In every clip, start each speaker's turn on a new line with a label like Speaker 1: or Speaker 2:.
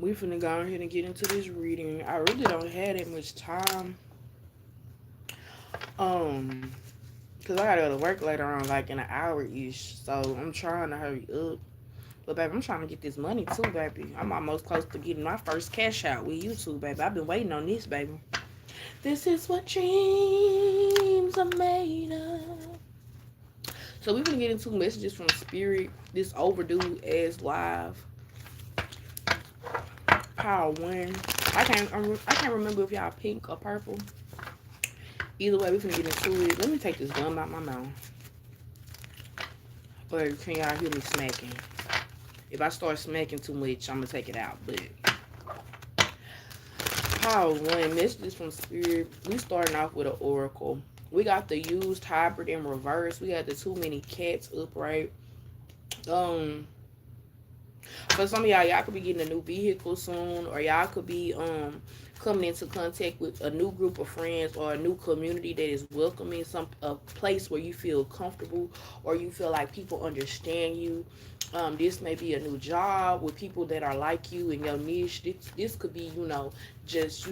Speaker 1: We finna go ahead and get into this reading. I really don't have that much time. Um, cause I gotta go to work later on, like in an hour ish. So I'm trying to hurry up. But baby, I'm trying to get this money too, baby. I'm almost close to getting my first cash out with you too, baby. I've been waiting on this, baby. This is what dreams are made of. So we're gonna get into messages from Spirit. This overdue as live. Power one. I can't remember if y'all pink or purple. Either way, we're gonna get into it. Let me take this gum out my mouth. Or can y'all hear me smacking? If I start smacking too much, I'm gonna take it out. But power one, messages from Spirit. We starting off with an oracle. We got the used hybrid in reverse. We got the too many cats upright. Um, For some of y'all could be getting a new vehicle soon, or y'all could be coming into contact with a new group of friends or a new community that is welcoming, a place where you feel comfortable or you feel like people understand you. This may be a new job with people that are like you in your niche. This could be, just,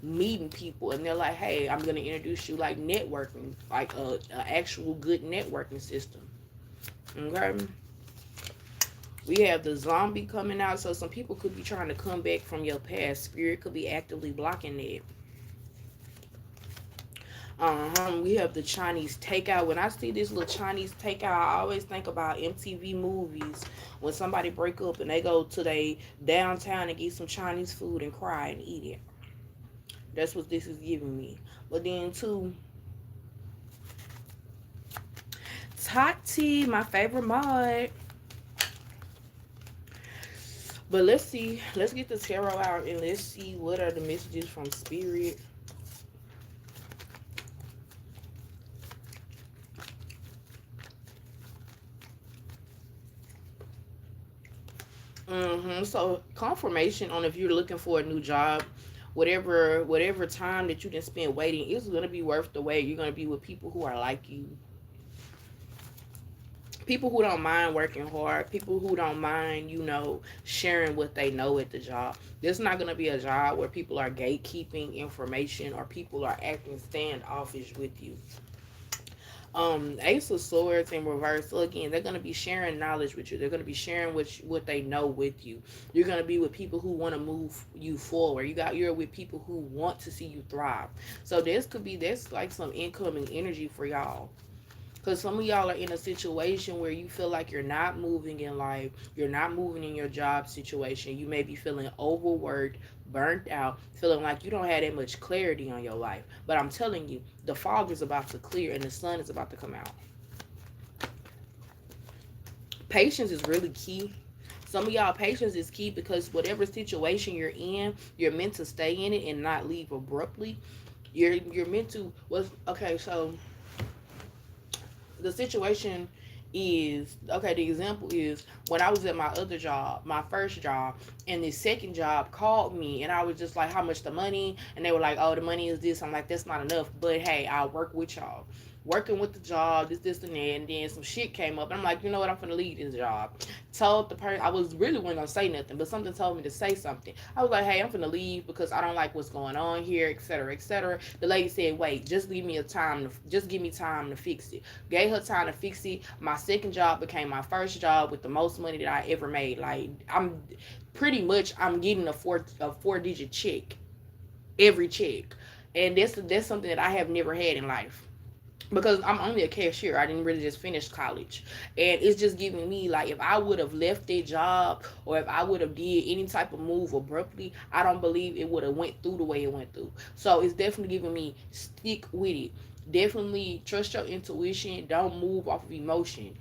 Speaker 1: meeting people and they're like, hey, I'm going to introduce you, like networking, like a actual good networking system. Okay. We have the zombie coming out, so some people could be trying to come back from your past. Spirit could be actively blocking that. We have the Chinese takeout. When I see this little Chinese takeout, I always think about MTV movies when somebody break up and they go to they downtown and get some Chinese food and cry and eat it. That's what this is giving me. But then too, Tati, my favorite mod. But let's see. Let's get the tarot out and let's see what are the messages from Spirit. So confirmation on if you're looking for a new job, whatever time that you didn't spend waiting, it's gonna be worth the wait. You're gonna be with people who are like you. People who don't mind working hard, people who don't mind, sharing what they know at the job. There's not going to be a job where people are gatekeeping information or people are acting standoffish with you. Ace of Swords in reverse. So again, they're going to be sharing knowledge with you. They're going to be sharing what they know with you. You're going to be with people who want to move you forward. You're with people who want to see you thrive. So there's like some incoming energy for y'all. Because some of y'all are in a situation where you feel like you're not moving in life. You're not moving in your job situation. You may be feeling overworked, burnt out, feeling like you don't have that much clarity on your life. But I'm telling you, the fog is about to clear and the sun is about to come out. Patience is really key. Some of y'all, patience is key because whatever situation you're in, you're meant to stay in it and not leave abruptly. You're meant to, okay, so the situation is, okay, the example is when I was at my other job, my first job, and the second job called me and I was just like, how much the money? And they were like, oh, the money is this. I'm like, that's not enough, but hey, I'll work with y'all. Working with the job, this and that, and then some shit came up and I'm like, you know what, I'm gonna leave this job. Told the person, I was really wasn't gonna say nothing, but something told me to say something. I was like, hey, I'm gonna leave because I don't like what's going on here, etc., etc. The lady said, wait, just give me time to fix it. Gave her time to fix it. My second job became my first job with the most money that I ever made. Like, I'm getting a four digit check every check, and that's something that I have never had in life because I'm only a cashier. I didn't really just finish college. And it's just giving me, like, if I would have left that job or if I would have did any type of move abruptly, I don't believe it would have went through the way it went through. So it's definitely giving me stick with it. Definitely trust your intuition. Don't move off of emotion.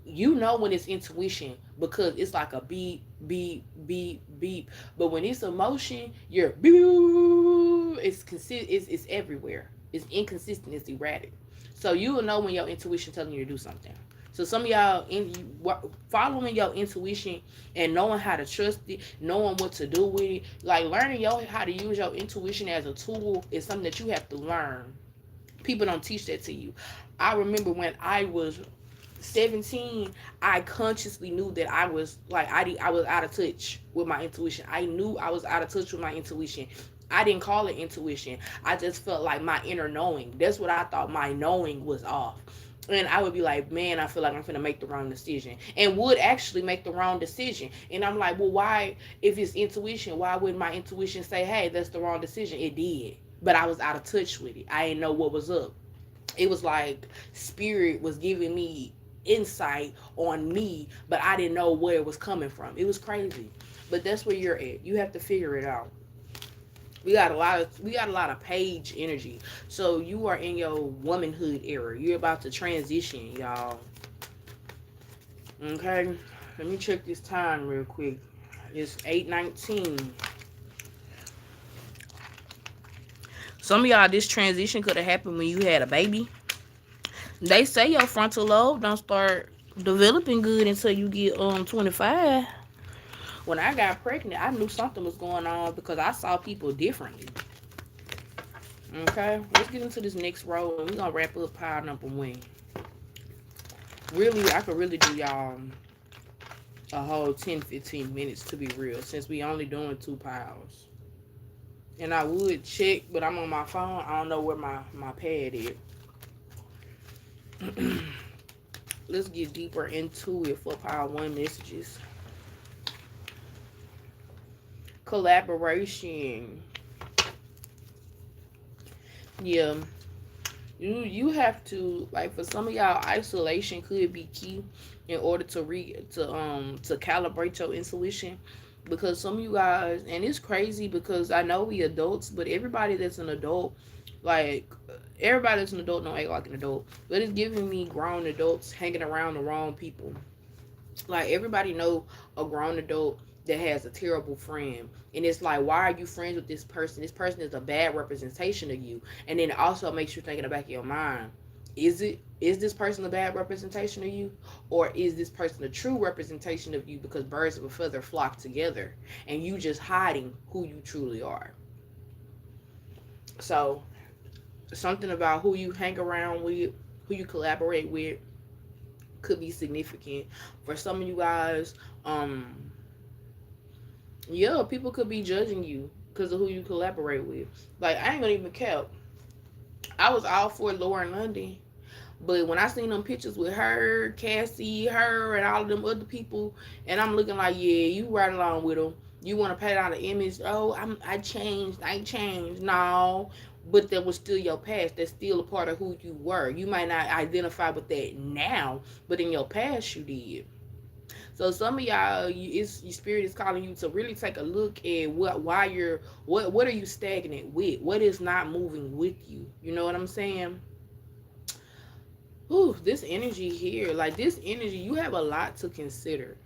Speaker 1: You know when it's intuition because it's like a beep, beep, beep, beep. But when it's emotion, you're beep. It's everywhere. It's inconsistent. It's erratic. So you will know when your intuition telling you to do something. So some of y'all following your intuition and knowing how to trust it, knowing what to do with it, like learning how to use your intuition as a tool is something that you have to learn. People don't teach that to you. I remember when I was 17, I consciously knew that I was like I was out of touch with my intuition. I knew I was out of touch with my intuition. I didn't call it intuition. I just felt like my inner knowing. That's what I thought, my knowing was off. And I would be like, man, I feel like I'm gonna make the wrong decision, and would actually make the wrong decision. And I'm like, well, why? If it's intuition, why wouldn't my intuition say, hey, that's the wrong decision? It did, but I was out of touch with it. I didn't know what was up. It was like spirit was giving me insight on me, but I didn't know where it was coming from. It was crazy. But that's where you're at. You have to figure it out. We got a lot of page energy. So you are in your womanhood era. You're about to transition, y'all. Okay? Let me check this time real quick. It's 8:19. Some of y'all, this transition could have happened when you had a baby. They say your frontal lobe don't start developing good until you get 25. When I got pregnant, I knew something was going on because I saw people differently. Okay, let's get into this next row and we're gonna wrap up pile number one. Really, I could really do y'all a whole 10-15 minutes to be real, since we only doing 2 piles. And I would check, but I'm on my phone. I don't know where my pad is. Let's get deeper into it for pile one messages. Collaboration. Yeah. You have to, like, for some of y'all, isolation could be key in order to calibrate your intuition, because some of you guys, and it's crazy because I know we adults, but everybody that's an adult, like, everybody that's an adult don't act like an adult, but it's giving me grown adults hanging around the wrong people. Like, everybody know a grown adult that has a terrible friend, and it's like, why are you friends with this person? This person is a bad representation of you. And then it also makes you think in the back of your mind, is this person a bad representation of you, or is this person a true representation of you, because birds of a feather flock together and you just hiding who you truly are. So something about who you hang around with, who you collaborate with, could be significant for some of you guys. Yeah, people could be judging you because of who you collaborate with. Like, I ain't gonna even count. I was all for Lauren London, but when I seen them pictures with her, Cassie, her, and all of them other people, and I'm looking like, yeah, you right along with them. You want to paint out an image? Oh, I changed. I changed. No, but that was still your past. That's still a part of who you were. You might not identify with that now, but in your past you did. So some of y'all, your spirit is calling you to really take a look at what are you stagnant with? What is not moving with you? You know what I'm saying? Ooh, this energy here, like this energy, you have a lot to consider.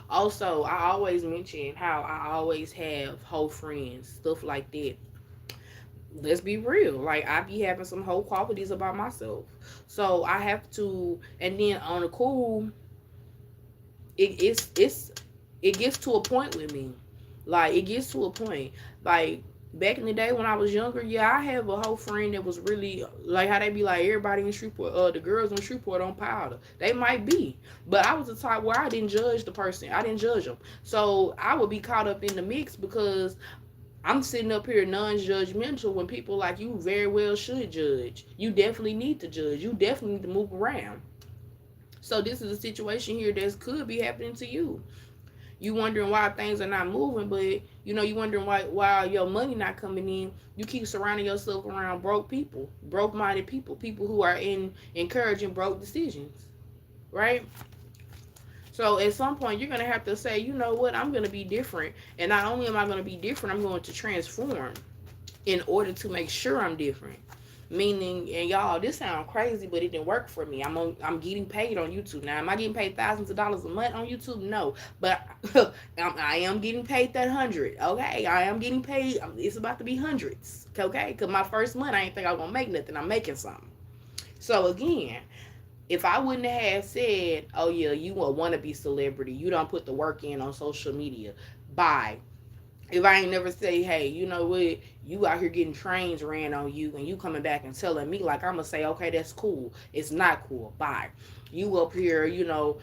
Speaker 1: Also, I always mention how I always have whole friends, stuff like that. Let's be real. Like, I be having some whole qualities about myself. So I have to, and then on the cool, it's it gets to a point with me. Like, it gets to a point. Like, back in the day when I was younger, yeah, I have a whole friend that was really like how they be like, everybody in Shreveport, the girls in Shreveport on powder. They might be, but I was the type where I didn't judge the person. I didn't judge them. So I would be caught up in the mix because I'm sitting up here non-judgmental when people like you very well should judge. You definitely need to judge. You definitely need to move around. So this is a situation here that could be happening to you. You wondering why things are not moving, but you wondering why your money not coming in. You keep surrounding yourself around broke people, broke-minded people, people who are encouraging broke decisions, right? So at some point you're gonna have to say, you know what, I'm gonna be different, and not only am I gonna be different, I'm going to transform in order to make sure I'm different. Meaning, and y'all, this sounds crazy, but it didn't work for me. I'm getting paid on YouTube now. Am I getting paid thousands of dollars a month on YouTube? No, but I am getting paid that 100. Okay, I am getting paid. It's about to be hundreds. Okay, because my first month I ain't think I was gonna make nothing. I'm making something. So again, if I wouldn't have said, oh yeah, you want to be celebrity, you don't put the work in on social media, bye. If I ain't never say, hey, you know what, you out here getting trains ran on you, and you coming back and telling me, like, I'm gonna say, okay, that's cool. It's not cool. Bye. You up here, you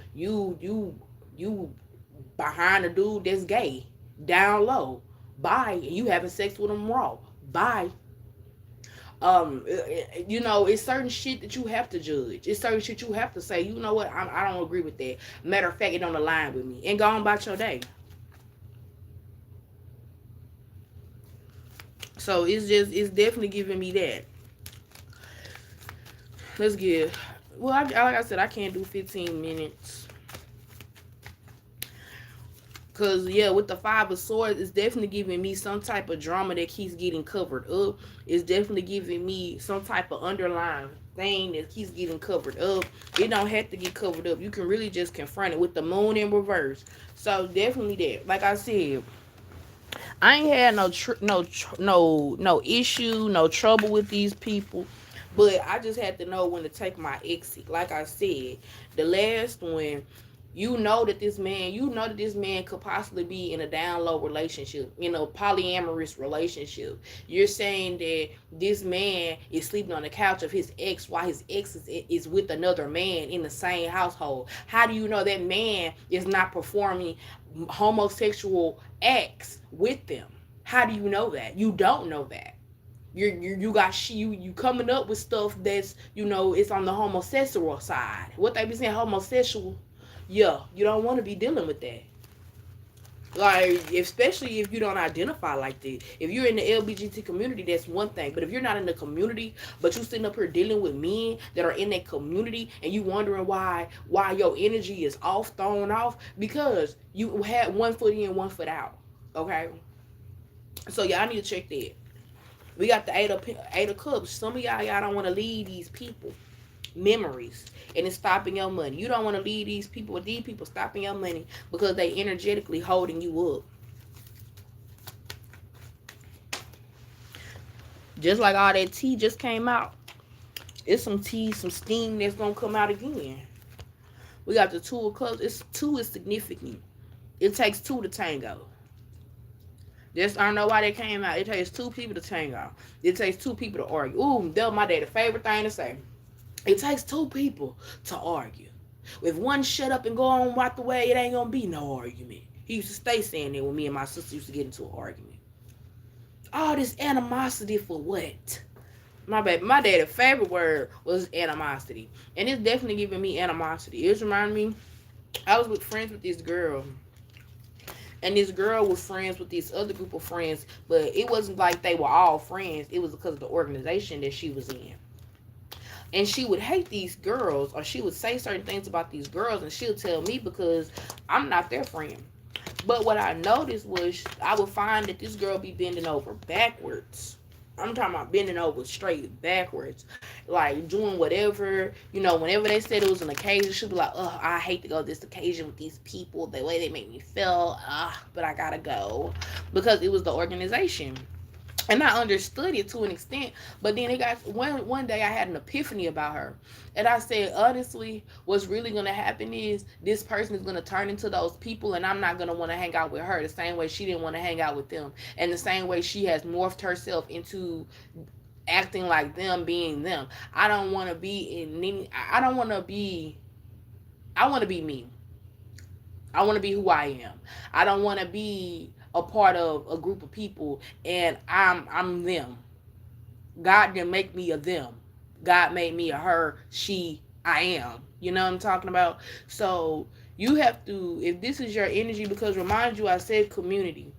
Speaker 1: behind a dude that's gay, down low. Bye. You having sex with him raw. Bye. It's certain shit that you have to judge. It's certain shit you have to say, you know what, I don't agree with that. Matter of fact, it don't align with me. And go on about your day. So it's definitely giving me that. Let's get. Well, like I said, I can't do 15 minutes. Cause yeah, with the Five of Swords, it's definitely giving me some type of drama that keeps getting covered up. It's definitely giving me some type of underlying thing that keeps getting covered up. It don't have to get covered up. You can really just confront it with the moon in reverse. So definitely that. Like I said, I ain't had no issue, no trouble with these people. But I just had to know when to take my exit. Like I said, the last one, you know that this man could possibly be in a down low relationship, polyamorous relationship. You're saying that this man is sleeping on the couch of his ex while his ex is with another man in the same household. How do you know that man is not performing homosexual acts with them? How do you know that? You don't know that. You coming up with stuff that's it's on the homosexual side. What they be saying, homosexual. Yeah, you don't want to be dealing with that. Like, especially if you don't identify like that. If you're in the LGBT community, that's one thing. But if you're not in the community, but you sitting up here dealing with men that are in that community, and you wondering why your energy is off, thrown off, because you had one foot in, one foot out. Okay, so y'all need to check that. We got the eight of cups. Some of y'all don't want to leave these people memories, and it's stopping your money. You don't want to leave these people with these people stopping your money because they energetically holding you up. Just like all that tea just came out. It's some tea, some steam that's gonna come out again. We got the two of cups. Two is significant. It takes two to tango. Just I don't know why they came out. It takes two people to tango. It takes two people to argue. Ooh, that was my dad's favorite thing to say. It takes two people to argue. If one shut up and go on right the way, it ain't gonna be no argument. He used to stay saying that when me and my sister used to get into an argument. All this animosity for what? My dad's favorite word was animosity. And it's definitely giving me animosity. It's reminding me, I was friends with this girl. And this girl was friends with this other group of friends. But it wasn't like they were all friends. It was because of the organization that she was in. And she would hate these girls, or she would say certain things about these girls, and she'll tell me because I'm not their friend. But what I noticed was I would find that this girl be bending over backwards. I'm talking about bending over straight backwards. Like doing whatever, whenever they said it was an occasion, she'd be like, oh, I hate to go to this occasion with these people, the way they make me feel, but I gotta go. Because it was the organization. And I understood it to an extent, but then it got one day I had an epiphany about her, and I said, honestly, what's really gonna happen is this person is gonna turn into those people, and I'm not gonna want to hang out with her the same way she didn't want to hang out with them, and the same way she has morphed herself into acting like them, being them. I don't want to be in any. I don't want to be. I want to be me. I want to be who I am. I don't want to be a part of a group of people and I'm them. God didn't make me a them. God made me a her, she, I am. You know what I'm talking about? So you have to, if this is your energy, because remind you I said community.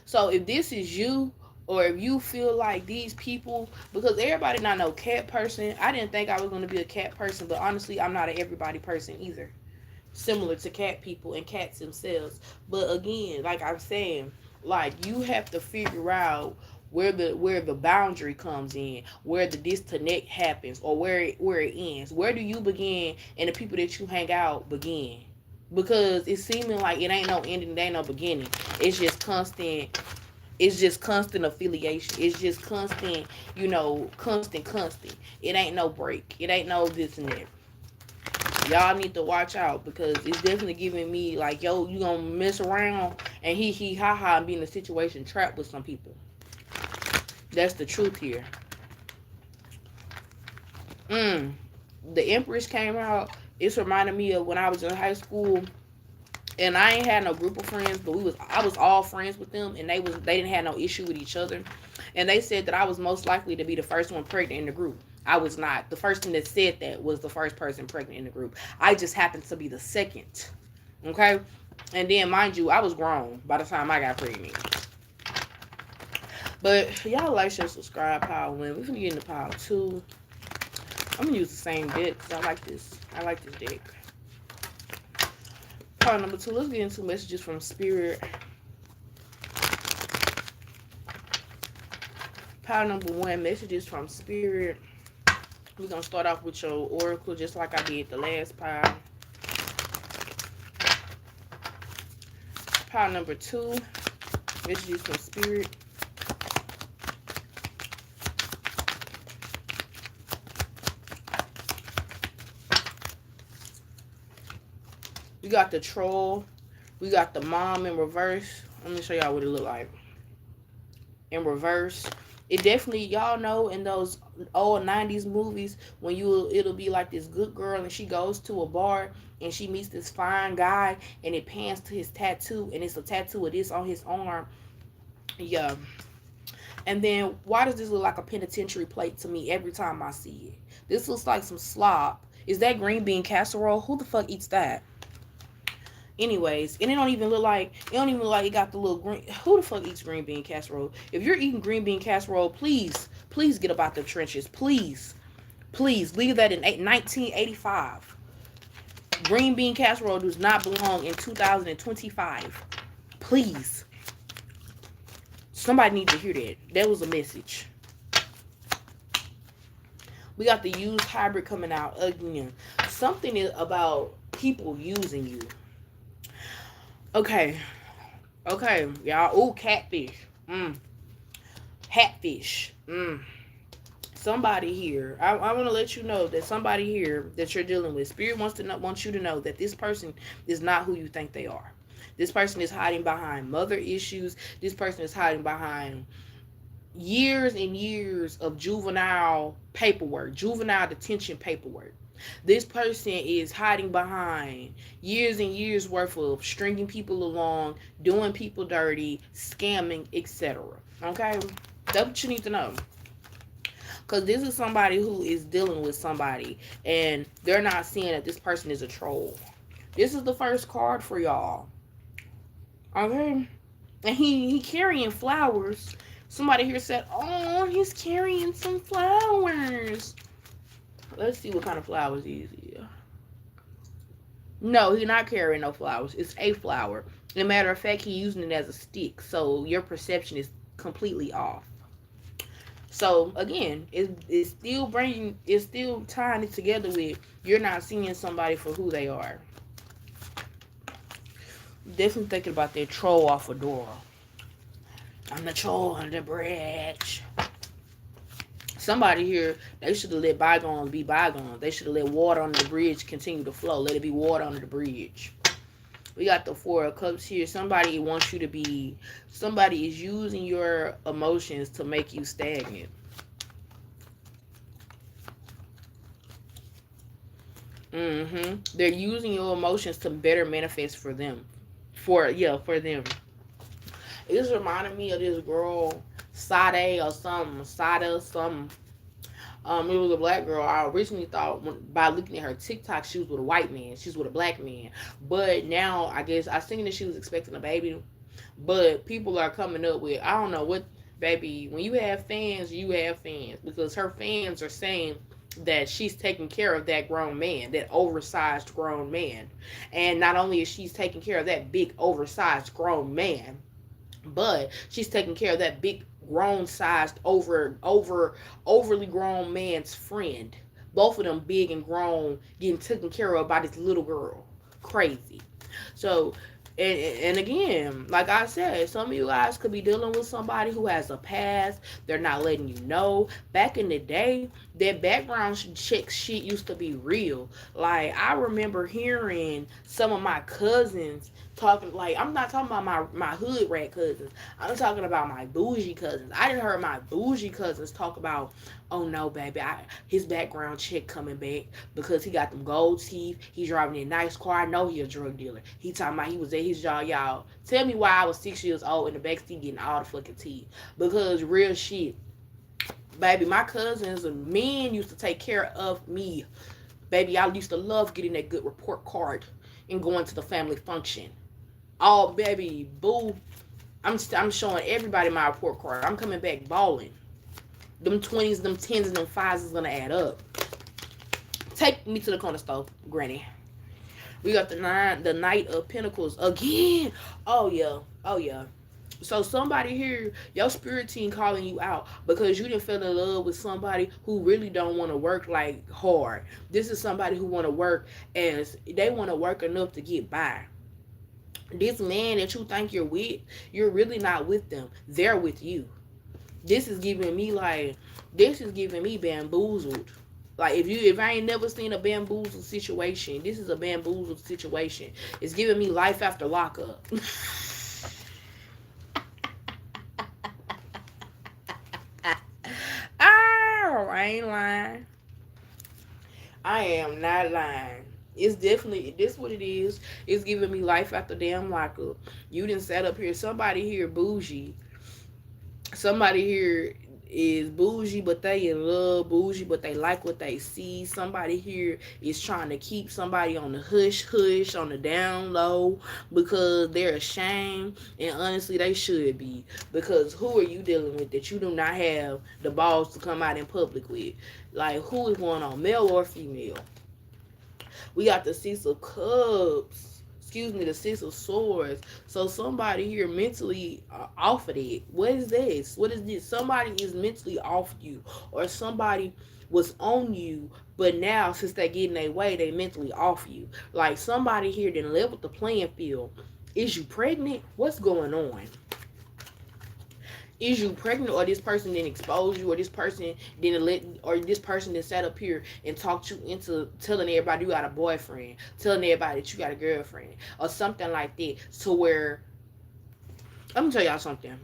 Speaker 1: So if this is you, or if you feel like these people, because everybody not no cat person. I didn't think I was going to be a cat person, but honestly, I'm not an everybody person either. Similar to cat people and cats themselves. But again, like I'm saying, like you have to figure out where the boundary comes in, where the disconnect happens, or where it ends. Where do you begin and the people that you hang out begin? Because it's seeming like it ain't no ending, it ain't no beginning. It's just constant. It's just constant affiliation. It's just constant, constant. It ain't no break. It ain't no this and that. Y'all need to watch out because it's definitely giving me like, yo, you gonna mess around and he ha ha and be in a situation trapped with some people. That's the truth here. Mm. The Empress came out. It's reminding me of when I was in high school and I ain't had no group of friends, but I was all friends with them, and they didn't have no issue with each other, and they said that I was most likely to be the first one pregnant in the group. I was not. The person that said that was the first person pregnant in the group. I just happened to be the second. Okay, and then mind you, I was grown by the time I got pregnant. But y'all like, share, subscribe, power win. We're gonna get into power two. I'm gonna use the same deck because I like this. I like this deck. Power number two. Let's get into messages from Spirit. Power number one. Messages from Spirit. We're gonna start off with your oracle, just like I did the last pile. Pile number two. Messages from Spirit. We got the troll. We got the mom in reverse. Let me show y'all what it look like. In reverse. It definitely, y'all know in those old 90s movies when it'll be like this good girl and she goes to a bar and she meets this fine guy and it pans to his tattoo and it's a tattoo of this on his arm. Yeah. And then why does this look like a penitentiary plate to me every time I see it? This looks like some slop. Is that green bean casserole? Who the fuck eats that? Anyways, and it don't even look like it got the little green. Who the fuck eats green bean casserole? If you're eating green bean casserole, please get up out the trenches. Please leave that in 1985. Green bean casserole does not belong in 2025. Please, somebody needs to hear that. That was a message. We got the used hybrid coming out again. Something is about people using you. Okay, y'all. Ooh, catfish. Hatfish. Somebody here. I want to let you know that somebody here that you're dealing with. Spirit wants you to know that this person is not who you think they are. This person is hiding behind mother issues. This person is hiding behind years and years of juvenile paperwork, juvenile detention paperwork. This person is hiding behind years and years worth of stringing people along, doing people dirty, scamming, etc. Okay? That's what you need to know. Because this is somebody who is dealing with somebody and they're not seeing that this person is a troll. This is the first card for y'all. Okay? And he carrying flowers. Somebody here said, oh, he's carrying some flowers. Let's see what kind of flowers these are. No, he's not carrying no flowers. It's a flower. As a matter of fact, he's using it as a stick. So your perception is completely off. So again, it's still tying it together with you're not seeing somebody for who they are. Definitely thinking about that troll off of Dora. I'm the troll on the bridge. Somebody here, they should have let bygones be bygones. They should have let water under the bridge continue to flow. Let it be water under the bridge. We got the Four of Cups here. Somebody wants you to be... Somebody is using your emotions to make you stagnant. They're using your emotions to better manifest for them. For them. It's reminding me of this girl... Sade or something. Sada something. It was a black girl. I originally thought by looking at her TikTok she was with a white man. She's with a black man. But now I guess I seen that she was expecting a baby. But people are coming up with, I don't know what, baby, when you have fans, you have fans. Because her fans are saying that she's taking care of that grown man, that oversized grown man. And not only is she taking care of that big oversized grown man, but she's taking care of that big grown sized overly grown man's friend. Both of them big and grown, getting taken care of by this little girl. Crazy. So And again, like I said, some of you guys could be dealing with somebody who has a past. They're not letting you know. Back in the day, that background check shit used to be real. Like, I remember hearing some of my cousins talking, like, I'm not talking about my hood rat cousins. I'm talking about my bougie cousins. I didn't heard my bougie cousins talk about, oh no, baby, his background check coming back because he got them gold teeth. He driving a nice car. I know he a drug dealer. He talking about he was at his job, y'all. Tell me why I was 6 years old in the backseat getting all the fucking teeth. Because real shit, baby, my cousins and men used to take care of me. Baby, I used to love getting that good report card and going to the family function. Oh, baby, boo. I'm showing everybody my report card. I'm coming back balling. Them 20s, them 10s, and them 5s is gonna add up. Take me to the corner store, Granny. We got the Knight of Pentacles again. Oh yeah, oh yeah. So somebody here, your spirit team calling you out because you didn't fall in love with somebody who really don't want to work like hard. This is somebody who want to work as they want to work enough to get by. This man that you think you're with, you're really not with them. They're with you. This is giving me like, this is giving me bamboozled. Like, if I ain't never seen a bamboozled situation, this is a bamboozled situation. It's giving me life after lockup. Oh, I ain't lying. I am not lying. It's definitely, this what it is. It's giving me life after damn lockup. You didn't set up here. Somebody here bougie. Somebody here is bougie, but they in love. Bougie, but they like what they see. Somebody here is trying to keep somebody on the hush hush, on the down low, because they're ashamed, and honestly they should be, because who are you dealing with that you do not have the balls to come out in public with? Like, who is going on, male or female? We got the Six of Cups. Excuse me, the Six of Swords. So somebody here mentally off of it. What is this? What is this? Somebody is mentally off you, or somebody was on you, but now since they get in their way, they mentally off you. Like, somebody here didn't level the playing field. Is you pregnant? What's going on? Is you pregnant, or this person didn't expose you, or this person didn't let, or this person that sat up here and talked you into telling everybody you got a boyfriend, telling everybody that you got a girlfriend, or something like that, to where, I'm gonna tell y'all something.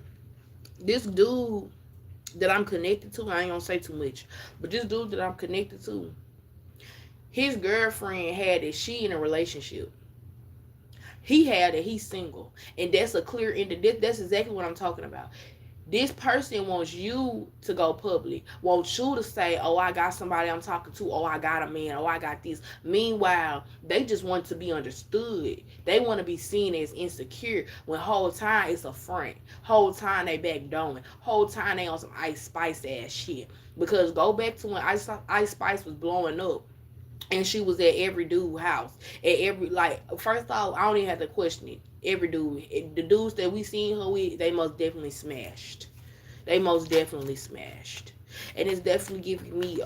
Speaker 1: This dude that I'm connected to, I ain't gonna say too much, but this dude that I'm connected to, his girlfriend had that she in a relationship. He had that he's single, and that's a clear end. That's exactly what I'm talking about. This person wants you to go public, wants you to say, oh, I got somebody I'm talking to, oh, I got a man, oh, I got this. Meanwhile, they just want to be understood. They want to be seen as insecure, when whole time it's a front. Whole time they backdoing. Whole time they on some Ice Spice ass shit. Because go back to when Ice Spice was blowing up, and she was at every dude's house. At every, like, first off, I don't even have to question it. Every dude, the dudes that we seen her with, they most definitely smashed. They most definitely smashed. And it's definitely giving me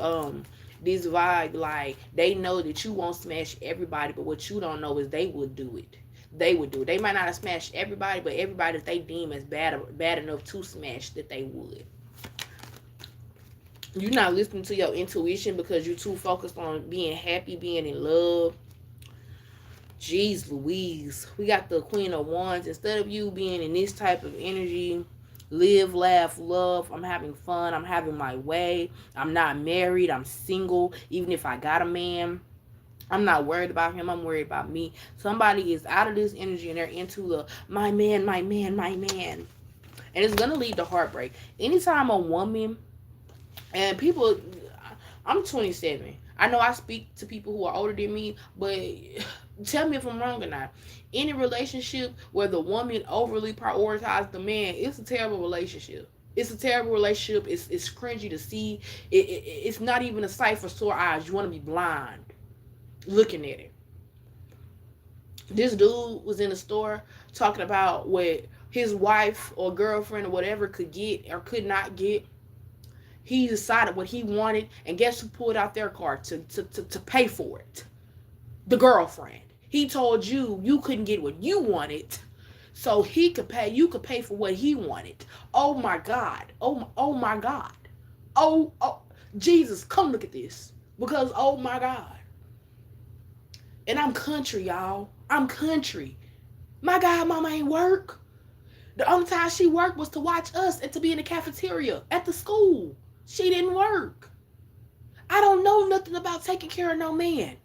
Speaker 1: this vibe, like, they know that you won't smash everybody, but what you don't know is they would do it. They would do it. They might not have smashed everybody, but everybody that they deem as bad enough to smash, that they would. You're not listening to your intuition because you're too focused on being happy, being in love. Jeez Louise. We got the Queen of Wands. Instead of you being in this type of energy, live, laugh, love, I'm having fun, I'm having my way, I'm not married, I'm single, even if I got a man, I'm not worried about him, I'm worried about me. Somebody is out of this energy and they're into the my man, my man, my man. And it's going to lead to heartbreak. Anytime a woman, and people, I'm 27. I know I speak to people who are older than me, but tell me if I'm wrong or not. Any relationship where the woman overly prioritizes the man, it's a terrible relationship. It's a terrible relationship. It's cringy to see. It's not even a sight for sore eyes. You want to be blind looking at it. This dude was in the store talking about what his wife or girlfriend or whatever could get or could not get. He decided what he wanted, and guess who pulled out their card to pay for it? The girlfriend. He told you you couldn't get what you wanted, so he could pay. You could pay for what he wanted. Oh my God. Oh my God. Oh, Jesus, come look at this. Because oh my God. And I'm country, y'all. I'm country. My godmama ain't work. The only time she worked was to watch us and to be in the cafeteria at the school. She didn't work. I don't know nothing about taking care of no man.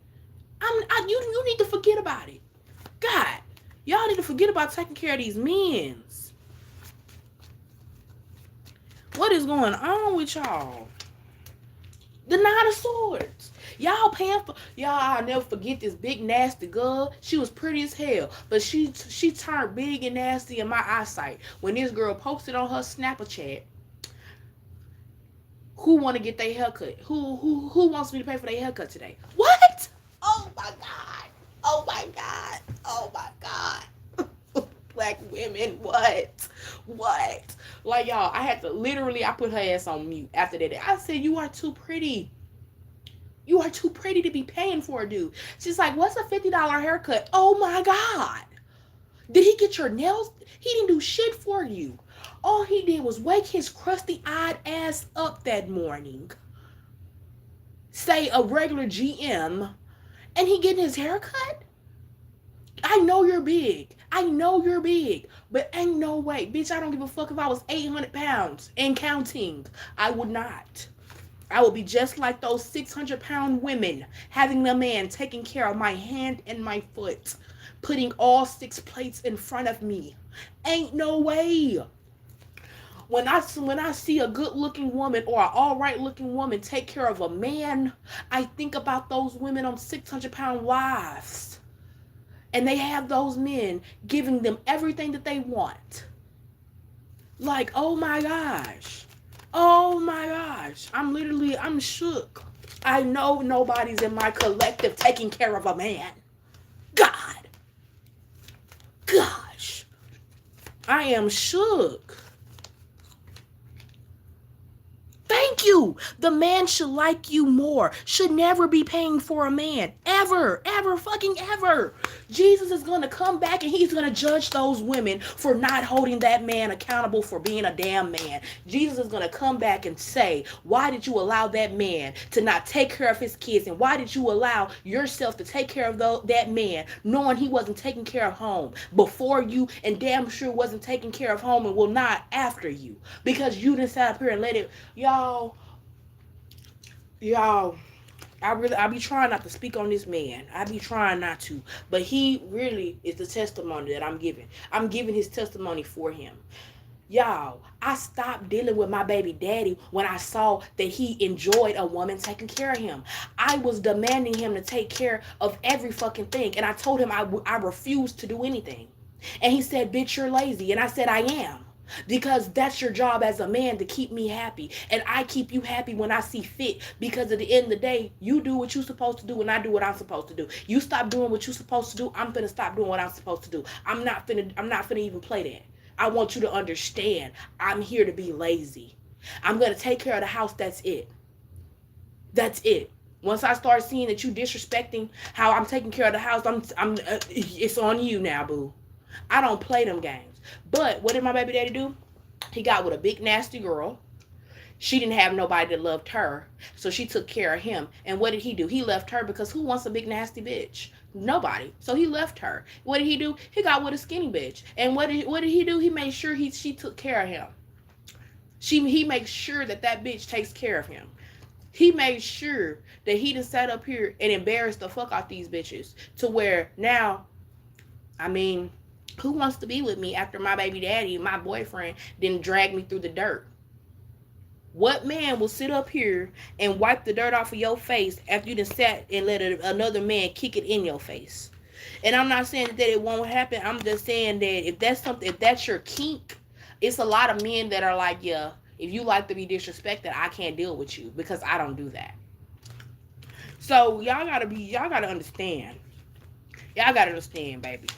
Speaker 1: You need to forget about it. God, y'all need to forget about taking care of these men. What is going on with y'all? The Nine of Swords. Y'all paying for I'll never forget this big nasty girl. She was pretty as hell, but she turned big and nasty in my eyesight when this girl posted on her Snapchat. Who want to get their haircut? Who wants me to pay for their haircut today? What? Oh my God. Oh my God. Oh my God. Black women, what? Like, y'all, I had to literally, I put her ass on mute after that. I said, you are too pretty. You are too pretty to be paying for a dude. She's like, what's a $50 haircut? Oh my God. Did he get your nails? He didn't do shit for you. All he did was wake his crusty-eyed ass up that morning, say a regular GM, and he getting his haircut? I know you're big. But ain't no way. Bitch, I don't give a fuck if I was 800 pounds and counting. I would not. I would be just like those 600-pound women, having a man taking care of my hand and my foot, putting all 6 plates in front of me. Ain't no way. When I see a good-looking woman or an all-right-looking woman take care of a man, I think about those women on 600-pound wives. And they have those men giving them everything that they want. Like, oh my gosh. I'm shook. I know nobody's in my collective taking care of a man. Gosh. I am shook. Thank you. The man should like you more. Should never be paying for a man. Ever. Fucking ever. Jesus is going to come back and he's going to judge those women for not holding that man accountable for being a damn man. Jesus is going to come back and say, why did you allow that man to not take care of his kids? And why did you allow yourself to take care of that man knowing he wasn't taking care of home before you and damn sure wasn't taking care of home and will not after you? Because you didn't sit up here and let it, y'all, I be trying not to speak on this man. I be trying not to. But he really is the testimony that I'm giving. I'm giving his testimony for him. Y'all, I stopped dealing with my baby daddy when I saw that he enjoyed a woman taking care of him. I was demanding him to take care of every fucking thing. And I told him I refused to do anything. And he said, bitch, you're lazy. And I said, I am. Because that's your job as a man, to keep me happy. And I keep you happy when I see fit. Because at the end of the day, you do what you're supposed to do and I do what I'm supposed to do. You stop doing what you're supposed to do, I'm finna stop doing what I'm supposed to do. I'm not finna even play that. I want you to understand, I'm here to be lazy. I'm gonna take care of the house, that's it. That's it. Once I start seeing that you disrespecting how I'm taking care of the house, it's on you now, boo. I don't play them games. But what did my baby daddy do? He got with a big nasty girl. She didn't have nobody that loved her, so she took care of him. And what did he do? He left her because who wants a big nasty bitch? Nobody. So he left her. What did he do? He got with a skinny bitch. And what did he do? He made sure she took care of him. He makes sure that bitch takes care of him. He made sure that he done sat up here and embarrassed the fuck out these bitches to where now, who wants to be with me after my baby daddy, my boyfriend, didn't drag me through the dirt? What man will sit up here and wipe the dirt off of your face after you done sat and let another man kick it in your face? And I'm not saying that it won't happen. I'm just saying that if that's your kink, it's a lot of men that are like, yeah, if you like to be disrespected, I can't deal with you because I don't do that. So y'all gotta understand. Y'all gotta understand, baby.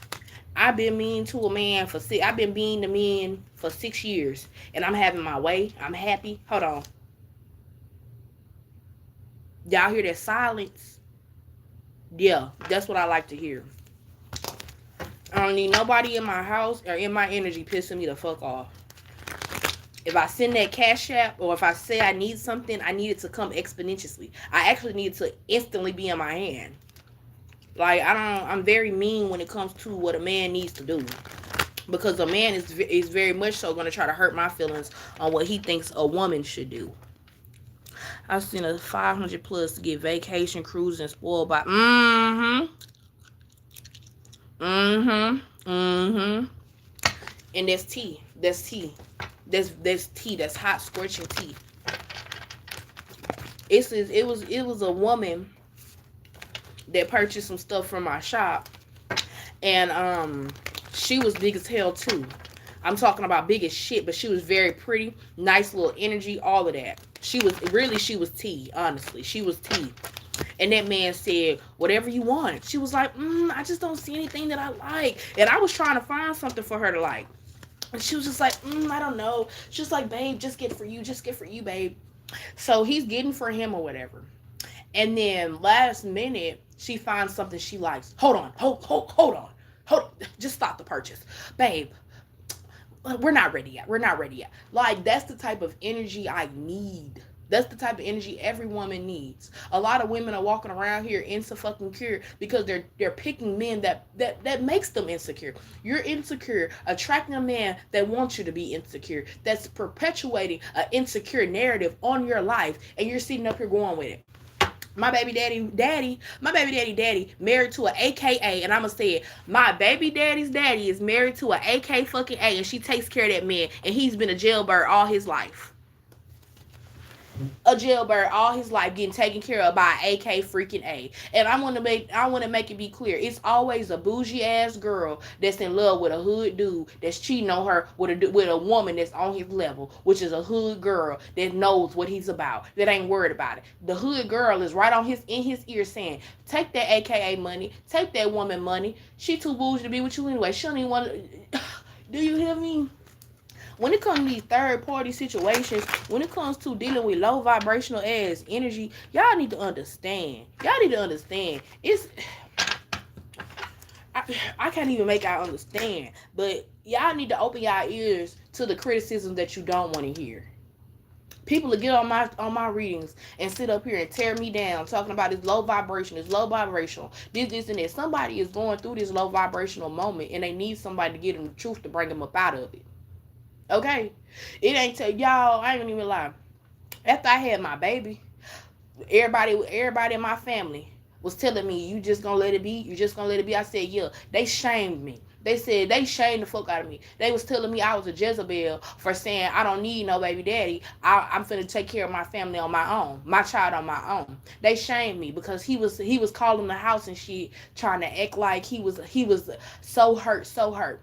Speaker 1: I've been mean to a man I've been mean to men for 6 years, and I'm having my way. I'm happy. Hold on. Y'all hear that silence? Yeah, that's what I like to hear. I don't need nobody in my house or in my energy pissing me the fuck off. If I send that cash app or if I say I need something, I need it to come exponentially. I actually need it to instantly be in my hand. Like I'm very mean when it comes to what a man needs to do. Because a man is very much so going to try to hurt my feelings on what he thinks a woman should do. I've seen a 500 plus to get vacation, cruising, spoiled by. And that's tea. That's tea. That's tea. That's hot scorching tea. It was a woman that purchased some stuff from my shop, and she was big as hell too. I'm talking about big as shit, but she was very pretty, nice little energy, all of that. She was tea, honestly. She was tea. And that man said, whatever you want. She was like, I just don't see anything that I like. And I was trying to find something for her to like. And she was just like, I don't know. She's like, babe, just get for you. Just get for you, babe. So he's getting for him or whatever. And then last minute, she finds something she likes. Hold on. Hold on. Just stop the purchase. Babe, we're not ready yet. We're not ready yet. Like, that's the type of energy I need. That's the type of energy every woman needs. A lot of women are walking around here insecure because they're picking men that makes them insecure. You're insecure, attracting a man that wants you to be insecure, that's perpetuating an insecure narrative on your life, and you're sitting up here going with it. My baby daddy married to an AKA, and I'ma say it. My baby daddy's daddy is married to an AK fucking A, and she takes care of that man, and he's been a jailbird all his life. A jailbird all his life, getting taken care of by AK freaking A. And I want to make it be clear, it's always a bougie ass girl that's in love with a hood dude that's cheating on her with a woman that's on his level, which is a hood girl that knows what he's about, that ain't worried about it. The hood girl is right in his ear saying, take that AKA money, take that woman money. She too bougie to be with you anyway. She don't even want to. Do you hear me? When it comes to these third party situations, when it comes to dealing with low vibrational ass energy, y'all need to understand. It's I can't even make y'all understand, but y'all need to open y'all ears to the criticism that you don't want to hear. People will get on my readings and sit up here and tear me down, talking about this low vibrational, this and that. Somebody is going through this low vibrational moment, and they need somebody to get them the truth to bring them up out of it. Okay, it ain't y'all. I ain't gonna even lie. After I had my baby, everybody in my family was telling me, "You just gonna let it be? You just gonna let it be?" I said, "Yeah." They shamed me. They said they shamed the fuck out of me. They was telling me I was a Jezebel for saying I don't need no baby daddy. I'm finna take care of my family on my own, my child on my own. They shamed me because he was calling the house and shit, trying to act like he was so hurt.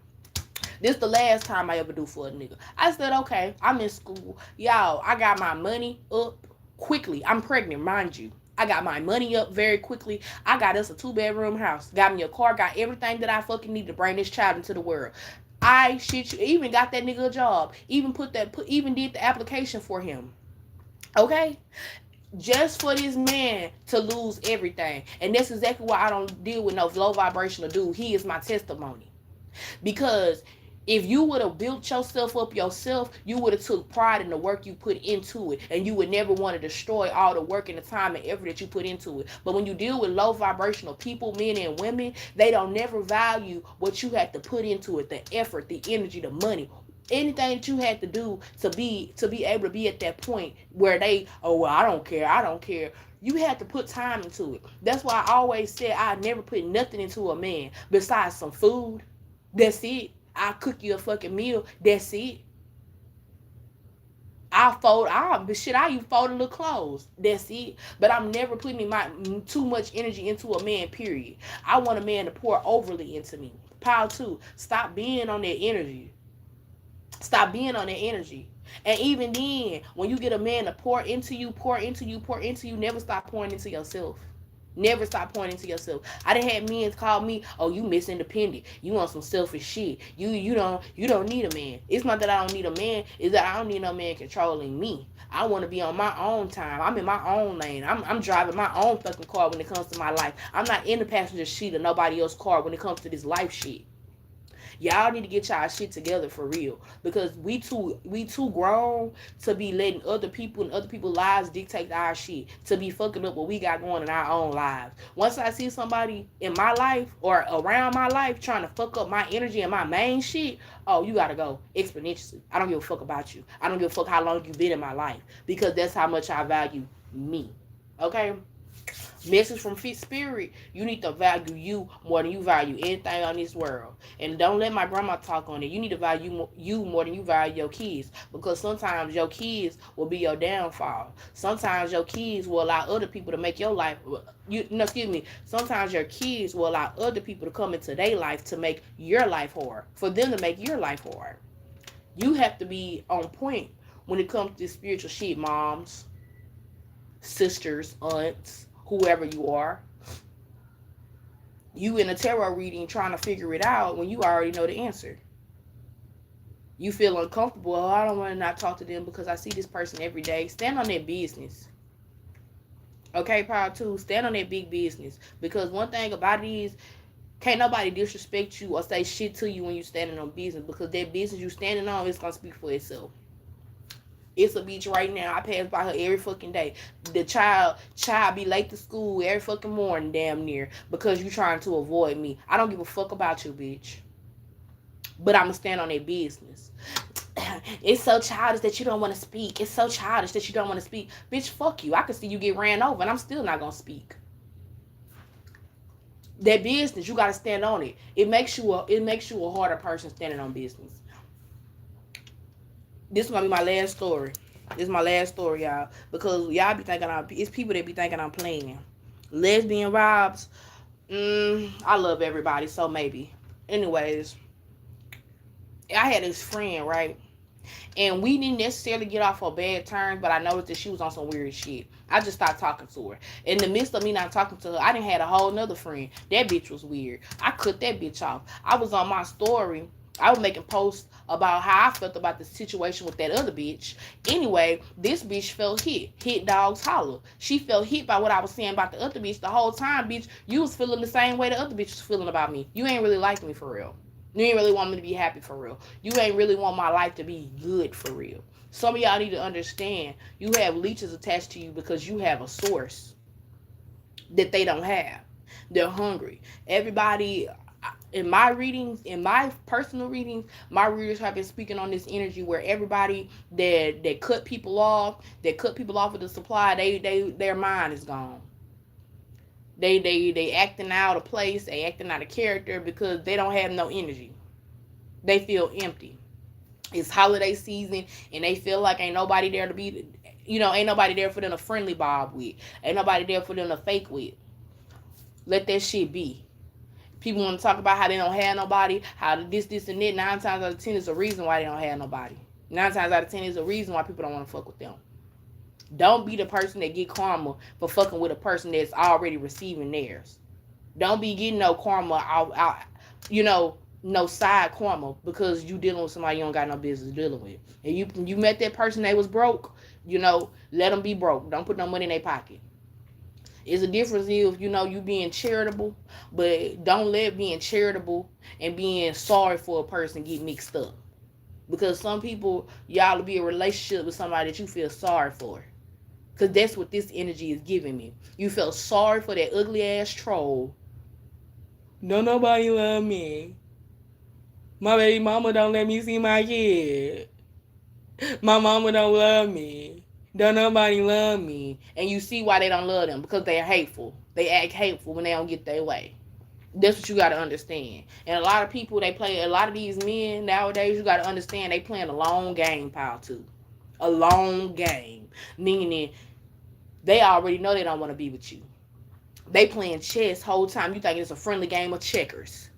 Speaker 1: This the last time I ever do for a nigga. I said, okay, I'm in school. Y'all, I got my money up quickly. I'm pregnant, mind you. I got my money up very quickly. I got us a 2-bedroom house. Got me a car. Got everything that I fucking need to bring this child into the world. Even got that nigga a job. Even did the application for him. Okay? Just for this man to lose everything. And that's exactly why I don't deal with no low vibrational dude. He is my testimony. Because if you would have built yourself up yourself, you would have took pride in the work you put into it, and you would never want to destroy all the work and the time and effort that you put into it. But when you deal with low vibrational people, men and women, they don't never value what you had to put into it, the effort, the energy, the money, anything that you had to do to be able to be at that point where I don't care. You had to put time into it. That's why I always said I never put nothing into a man besides some food. That's it. I'll cook you a fucking meal. That's it. I even fold a little clothes. That's it. But I'm never putting too much energy into a man, period. I want a man to pour overly into me. Pile 2. Stop being on that energy. And even then, when you get a man to pour into you, never stop pouring into yourself. Never stop pointing to yourself. I done had men call me, "Oh, you Miss Independent. You want some selfish shit. You don't need a man." It's not that I don't need a man. It's that I don't need no man controlling me. I want to be on my own time. I'm in my own lane. I'm driving my own fucking car when it comes to my life. I'm not in the passenger seat of nobody else's car when it comes to this life shit. Y'all need to get y'all shit together for real, because we too grown to be letting other people and other people's lives dictate our shit, to be fucking up what we got going in our own lives. Once I see somebody in my life or around my life trying to fuck up my energy and my main shit, oh, you gotta go exponentially. I don't give a fuck about you. I don't give a fuck how long you've been in my life, because that's how much I value me. Okay? Message from Fit Spirit: you need to value you more than you value anything on this world. And don't let my grandma talk on it. You need to value you more than you value your kids, because sometimes your kids will be your downfall. Sometimes your kids will allow other people to make your life, excuse me, sometimes your kids will allow other people to come into their life to make your life hard, for them to make your life hard. You have to be on point when it comes to this spiritual shit, moms, sisters, aunts, whoever you are. You in a tarot reading trying to figure it out when you already know the answer. You feel uncomfortable. Oh, I don't want to not talk to them because I see this person every day. Stand on their business. Okay, power two, stand on that big business. Because one thing about it is, can't nobody disrespect you or say shit to you when you standing on business, because that business you standing on is gonna speak for itself. It's a beach right now. I pass by her every fucking day. The child be late to school every fucking morning, damn near, because you trying to avoid me. I don't give a fuck about you, bitch. But I'ma stand on their business. It's so childish that you don't want to speak. It's so childish that you don't want to speak. Bitch, fuck you. I can see you get ran over and I'm still not gonna speak. That business, you gotta stand on it. It makes you a harder person standing on business. This is gonna be my last story. This is my last story, y'all. Because y'all be thinking it's people that be thinking I'm playing. Lesbian vibes. I love everybody, so maybe. Anyways, I had this friend, right? And we didn't necessarily get off on bad terms, but I noticed that she was on some weird shit. I just stopped talking to her. In the midst of me not talking to her, I done had a whole nother friend. That bitch was weird. I cut that bitch off. I was on my story. I was making posts about how I felt about the situation with that other bitch. Anyway, this bitch felt hit. Hit dogs holler. She felt hit by what I was saying about the other bitch. The whole time, bitch, you was feeling the same way the other bitch was feeling about me. You ain't really like me for real. You ain't really want me to be happy for real. You ain't really want my life to be good for real. Some of y'all need to understand, you have leeches attached to you because you have a source that they don't have. They're hungry. Everybody, in my readings, in my personal readings, my readers have been speaking on this energy where everybody that cut people off with the supply, their mind is gone. They acting out of place, they acting out of character because they don't have no energy. They feel empty. It's holiday season and they feel like ain't nobody there to be, ain't nobody there for them to friendly bob with. Ain't nobody there for them to fake with. Let that shit be. People want to talk about how they don't have nobody, how this, and that. 9 times out of 10 is a reason why they don't have nobody. 9 times out of 10 is a reason why people don't want to fuck with them. Don't be the person that get karma for fucking with a person that's already receiving theirs. Don't be getting no karma out no side karma because you dealing with somebody you don't got no business dealing with. And you met that person, they was broke, let them be broke. Don't put no money in their pocket. It's a difference if, you being charitable, but don't let being charitable and being sorry for a person get mixed up. Because some people, y'all will be in a relationship with somebody that you feel sorry for. Because that's what this energy is giving me. You feel sorry for that ugly ass troll. Don't nobody love me. My baby mama don't let me see my kid. My mama don't love me. Don't nobody love me. And you see why they don't love them. Because they're hateful. They act hateful when they don't get their way. That's what you got to understand. And a lot of people, a lot of these men nowadays, you got to understand, they playing a long game, pal, too. A long game. Meaning, they already know they don't want to be with you. They playing chess whole time. You think it's a friendly game of checkers.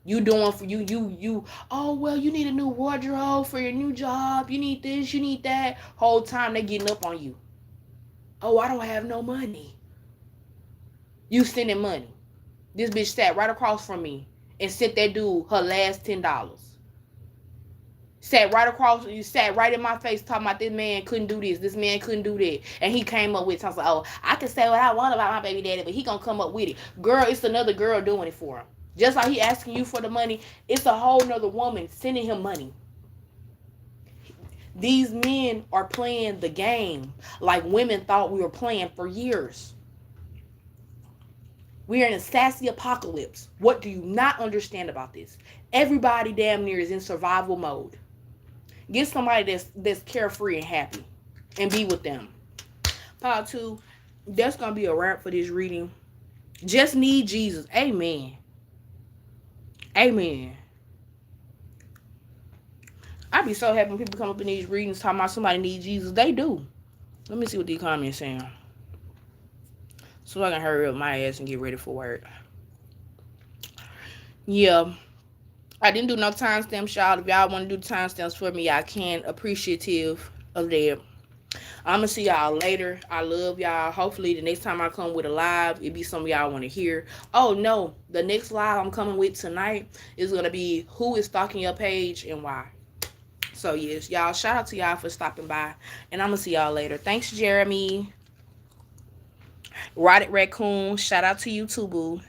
Speaker 1: You doing for you, oh, well, you need a new wardrobe for your new job. You need this, you need that. Whole time they getting up on you. Oh, I don't have no money. You sending money. This bitch sat right across from me and sent that dude her last $10. Sat right in my face talking about this man couldn't do this man couldn't do that. And he came up with something like, oh, I can say what I want about my baby daddy, but he gonna come up with it. Girl, it's another girl doing it for him. Just like he asking you for the money, it's a whole nother woman sending him money. These men are playing the game like women thought we were playing for years. We are in a sassy apocalypse. What do you not understand about this? Everybody damn near is in survival mode. Get somebody that's carefree and happy, and be with them. Part 2, that's gonna be a wrap for this reading. Just need Jesus. Amen. Amen. I be so happy when people come up in these readings talking about somebody need Jesus. They do. Let me see what these comments saying, so I can hurry up my ass and get ready for work. Yeah, I didn't do no timestamps, y'all. If y'all want to do timestamps for me, I can. Appreciative of that. I'm gonna see y'all later. I love y'all. Hopefully the next time I come with a live, it be something y'all want to hear. Oh no, the next live I'm coming with tonight is gonna be who is stalking your page and why. So yes, y'all, shout out to y'all for stopping by, and I'm gonna see y'all later. Thanks, Jeremy. Rotted Raccoon, shout out to you too, boo.